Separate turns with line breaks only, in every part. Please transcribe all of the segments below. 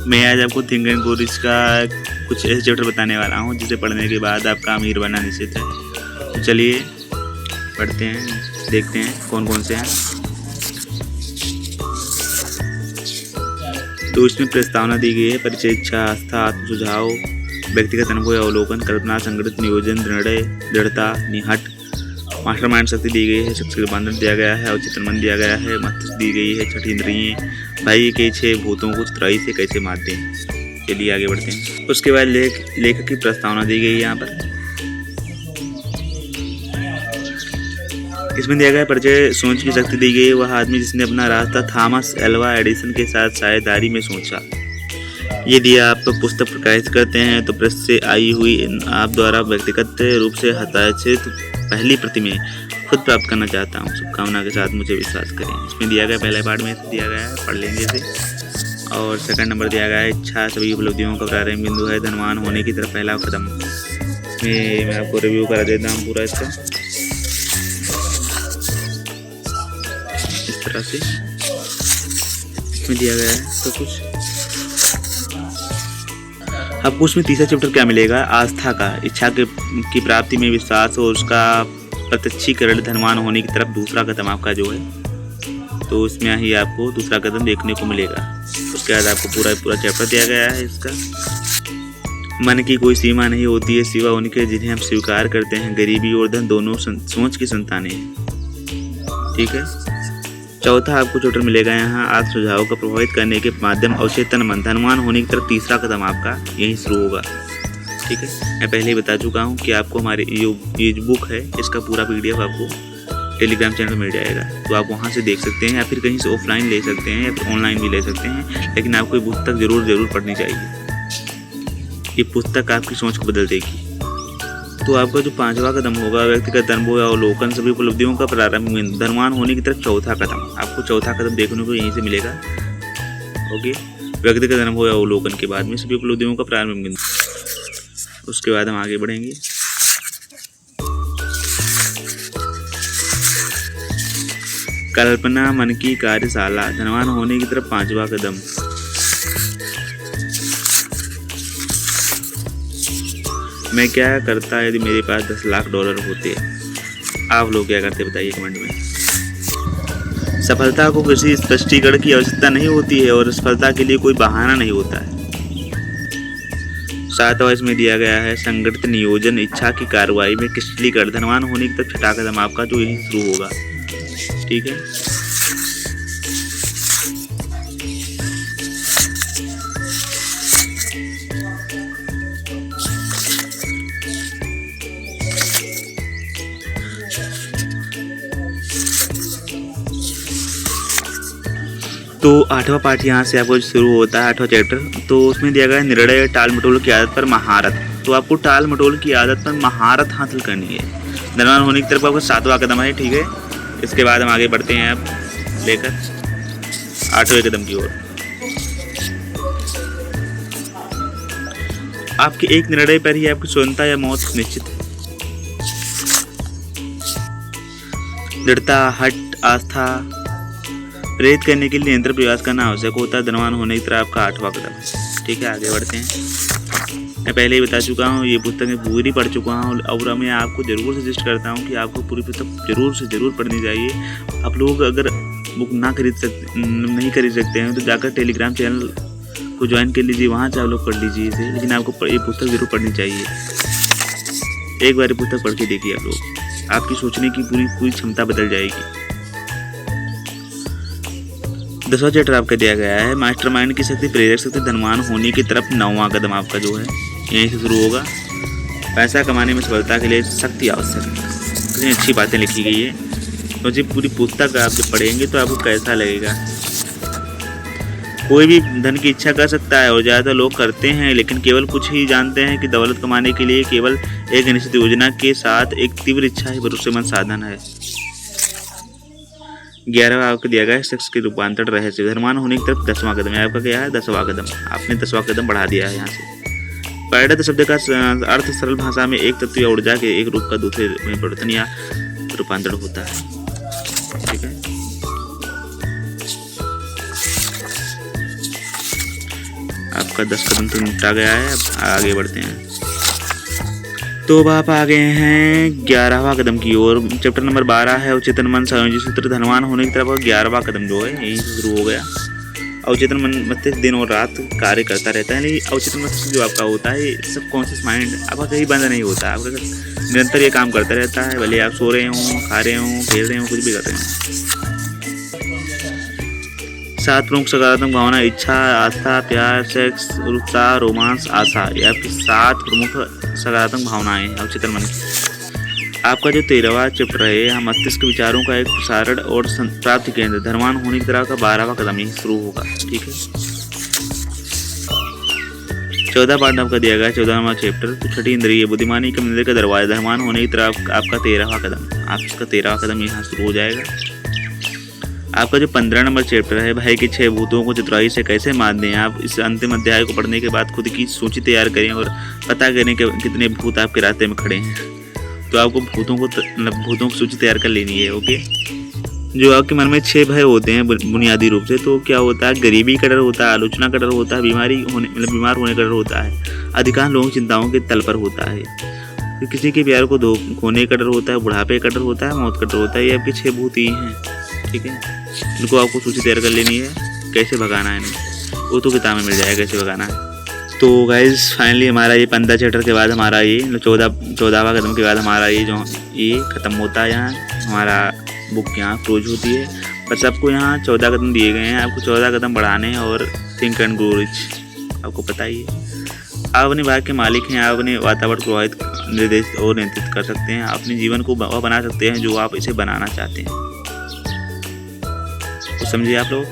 मैं आज आपको थिंक एंड ग्रो रिच का कुछ ऐसे चैप्टर बताने वाला हूँ जिसे पढ़ने के बाद आपका अमीर बनना निश्चित है। तो चलिए पढ़ते हैं, देखते हैं कौन कौन से हैं। तो इसमें प्रस्तावना दी गई है। परिचय, इच्छा, आस्था, आत्म सुझाव, व्यक्तिगत अनुभव, अवलोकन, कल्पना, संगठित, नियोजन, निर्णय, दृढ़ता, निहट, मास्टरमाइंड शक्ति दी गई है। शक्ति रूपांतरण दिया गया है। औचित्य मन दिया गया है। मस्तिष्क दी गई है। छठी इंद्रिय, भाई के 6 भूतों को चतुराई से कैसे मारते हैं। चलिए आगे बढ़ते हैं। उसके बाद लेखक की प्रस्तावना दी गई है यहाँ पर। इसमें दिया गया परिचय, सोच की शक्ति दी गई है। वह आदमी जिसने अपना रास्ता थॉमस एल्वा एडिसन के साथ साझेदारी में सोचा। यदि आप पुस्तक प्रकाशित करते हैं तो प्रेस से आई हुई आप द्वारा व्यक्तिगत रूप से हस्ताक्षरित पहली प्रति में खुद प्राप्त करना चाहता हूँ। शुभकामना के साथ मुझे विश्वास करें। इसमें दिया गया पहले पार्ट में दिया गया है, पढ़ लेंगे इसे। और सेकंड नंबर दिया गया है, इच्छा सभी उपलब्धियों का प्रारंभिक बिंदु है, धनवान होने की तरफ पहला कदम। इसमें मैं आपको रिव्यू करा देता हूँ पूरा इसका इस तरह से इसमें दिया गया है। तो कुछ आपको उसमें तीसरा चैप्टर क्या मिलेगा, आस्था का, इच्छा की प्राप्ति में विश्वास और उसका प्रत्यक्षीकरण, धनवान होने की तरफ दूसरा कदम आपका जो है। तो इसमें ही आपको दूसरा कदम देखने को मिलेगा। उसके बाद आपको पूरा चैप्टर दिया गया है इसका। मन की कोई सीमा नहीं होती है सिवा उनके जिन्हें हम स्वीकार करते हैं। गरीबी और धन दोनों सोच की संतानें हैं। ठीक है। चौथा आपको चैप्टर मिलेगा यहाँ, आत्म सुझाव का प्रभावित करने के माध्यम अवचेतन मन, धनवान होने की तरफ तीसरा कदम आपका यहीं शुरू होगा। ठीक है। मैं पहले ही बता चुका हूँ कि आपको हमारी ये जो बुक है इसका पूरा PDF आपको टेलीग्राम चैनल में मिल जाएगा। तो आप वहाँ से देख सकते हैं या फिर कहीं से ऑफलाइन ले सकते हैं या फिर ऑनलाइन भी ले सकते हैं। लेकिन आपको ये पुस्तक जरूर पढ़नी चाहिए। ये पुस्तक आपकी सोच को बदल देगी। तो आपका जो 5वां कदम होगा, व्यक्तिगत अनुभव या अवलोकन सभी उपलब्धियों का प्रारंभिक बिंदु, धनवान होने की तरफ चौथा कदम। आपको चौथा कदम देखने को यहीं से मिलेगा। ओके। व्यक्तिगत अनुभव या अवलोकन के बाद में सभी उपलब्धियों का प्रारंभिक बिंदु। उसके बाद हम आगे बढ़ेंगे। कल्पना मन की कार्यशाला, धनवान होने की तरफ 5वां कदम। मैं क्या करता यदि मेरे पास $10 लाख होते। आप लोग क्या करते बताइए कमेंट में। सफलता को किसी स्पष्टीकरण की आवश्यकता नहीं होती है और सफलता के लिए कोई बहाना नहीं होता है। 7वां इसमें दिया गया है, संगठित, नियोजन, इच्छा की कार्रवाई में क्रिस्टलीकरण, धनवान होने की तरफ 6वां कदम आपका जो यही शुरू होगा। ठीक है। तो 8वां पार्ट यहाँ से आपको शुरू होता है, 8वां चैप्टर। तो उसमें दिया गया है, निर्णय, टाल मटोल की आदत पर महारत। तो आपको टाल मटोल की आदत पर महारत हासिल करनी है। धनवान होने की तरफ आपका 7वां कदम है। ठीक है। इसके बाद हम आगे बढ़ते हैं अब लेकर 8वें कदम की ओर। आपके एक निर्णय पर ही आपकी स्वतंत्रता या मौत निश्चित है। दृढ़ता, हट, आस्था प्रेरित करने के लिए निरंतर प्रयास करना आवश्यक होता है। धनवान होने की तरफ आपका 8वां कदम है। ठीक है। आगे बढ़ते हैं। मैं पहले ही बता चुका हूँ, ये पुस्तक मैं पूरी पढ़ चुका हूँ और मैं आपको ज़रूर सजेस्ट करता हूँ कि आपको पूरी पुस्तक ज़रूर पढ़नी चाहिए। आप लोग अगर बुक नहीं खरीद सकते हैं तो जाकर टेलीग्राम चैनल को ज्वाइन कर लीजिए, वहाँ से आप लोग पढ़ लीजिए इसे। लेकिन आपको ये पुस्तक ज़रूर पढ़नी चाहिए। एक बार ये पुस्तक पढ़ के देखिए आप लोग, आपकी सोचने की पूरी क्षमता बदल जाएगी। 10वां चैप्टर आपका दिया गया है, मास्टरमाइंड की शक्ति, प्रेरक शक्ति, धनवान होने की तरफ 9वां कदम आपका जो है यहीं से शुरू होगा। पैसा कमाने में सफलता के लिए शक्ति आवश्यक है। कितनी अच्छी बातें लिखी गई है। तो जब पूरी पुस्तक आप जब पढ़ेंगे तो आपको कैसा लगेगा। कोई भी धन की इच्छा कर सकता है और ज़्यादातर लोग करते हैं, लेकिन केवल कुछ ही जानते हैं कि दौलत कमाने के लिए केवल एक निश्चित योजना के साथ एक तीव्र इच्छा ही भरोसेमंद साधन है। 11वां आपको दिया गया है, शख्स के रूपांतरण रहस्य, धनवान होने की तरफ 10वां कदम है। आपका क्या है 10वां कदम। आपने 10वां कदम बढ़ा दिया है यहाँ से। पैरडत शब्द का अर्थ सरल भाषा में एक तत्व या ऊर्जा के एक रूप का दूसरे में परिवर्तन या रूपांतरण होता है। ठीक है। आपका 10 कदम तो निपटा गया है। अब आगे बढ़ते हैं। तो अब आप आ गए हैं 11वां कदम की ओर। चैप्टर नंबर 12 है अवचेतन मन संयोजी सूत्र धनवान होने की तरफ। 11वां कदम जो है यही से शुरू हो गया। अवचेतन मस्तिष्क दिन और रात कार्य करता रहता है। लेकिन अवचेतन मस्तिष्क जो आपका होता है, सबकॉन्शियस माइंड आपका कहीं बंद नहीं होता है, आपका निरंतर ये काम करता रहता है। भले आप सो रहे हों, खा रहे हों, खेल रहे हों, कुछ भी कर रहे हों। 7 प्रमुख सकारात्मक भावना इच्छा, आस्था, प्यार, सेक्स, उत्साह, रोमांस, आशा, ये आपकी 7 प्रमुख सकारात्मक भावनाएं हैं अवचेतन मन की। आपका जो 13वां चैप्टर है, यहाँ मस्तिष्क विचारों का एक प्रसारण और प्राप्ति केंद्र धनवान होने की तरह का 12वां कदम ही शुरू होगा। ठीक है, 14 पार्ट आपका दिया गया 14वां चैप्टर। तो छठी इंद्रिय बुद्धिमानी के मंदिर का दरवाजा धनवान होने की तरफ आपका 13वां कदम, आपका 13वां कदम यहाँ शुरू हो जाएगा। आपका जो 15 नंबर चैप्टर है, भाई के 6 भूतों को चतुराई से कैसे मात दें। आप इस अंतिम अध्याय को पढ़ने के बाद खुद की सूची तैयार करें और पता करें कि कितने भूत आपके रास्ते में खड़े हैं। तो आपको भूतों की सूची तैयार कर लेनी है। ओके, जो आपके मन में 6 भय होते हैं बुनियादी रूप से, तो क्या होता है, गरीबी का डर होता है, आलोचना का डर होता है, बीमार होने का डर होता है, अधिकांश लोगों की चिंताओं के तल पर होता है, तो किसी के प्यार को खोने का डर होता है, बुढ़ापे का डर होता है, मौत का डर होता है। ये आपके 6 भूत ही हैं। ठीक है, इनको आपको सूची तैयार कर लेनी है, कैसे भगाना है इन्हें, वो तो किताब में मिल जाएगा कैसे भगाना है। तो गाइज फाइनली हमारा ये 15 चैप्टर के बाद हमारा ये 14वां कदम के बाद हमारा ये ख़त्म होता है। यहाँ हमारा बुक यहाँ क्लोज होती है। बस आपको यहाँ 14 कदम दिए गए हैं, आपको 14 कदम बढ़ाने हैं और थिंक एंड ग्रो रिच, आपको पता ही है। आप अपने भाग्य के मालिक हैं, आप अपने वातावरण को निर्देशित और नियंत्रित कर सकते हैं, अपने जीवन को वह बना सकते हैं जो आप इसे बनाना चाहते हैं। तो समझिए आप लोग,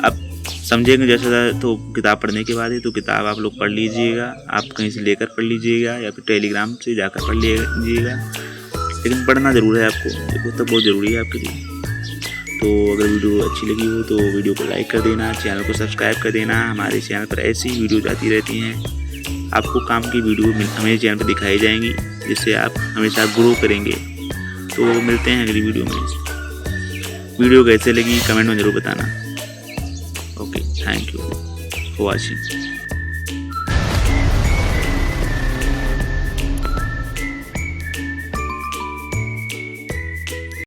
आप समझेंगे जैसा तो किताब पढ़ने के बाद ही, तो किताब आप लोग पढ़ लीजिएगा, आप कहीं से लेकर पढ़ लीजिएगा या फिर टेलीग्राम से जाकर पढ़ लीजिएगा, लेकिन पढ़ना ज़रूर है आपको, ये तो बहुत ज़रूरी है आपके लिए। तो अगर वीडियो अच्छी लगी हो तो वीडियो को लाइक कर देना, चैनल को सब्सक्राइब कर देना। हमारे चैनल पर ऐसी वीडियो आती रहती हैं, आपको काम की वीडियो हमें चैनल पर दिखाई जाएंगी, जिससे आप हमेशा ग्रो करेंगे। तो मिलते हैं अगली वीडियो में। वीडियो कैसे लगी कमेंट में ज़रूर बताना। Okay, thank you for watching.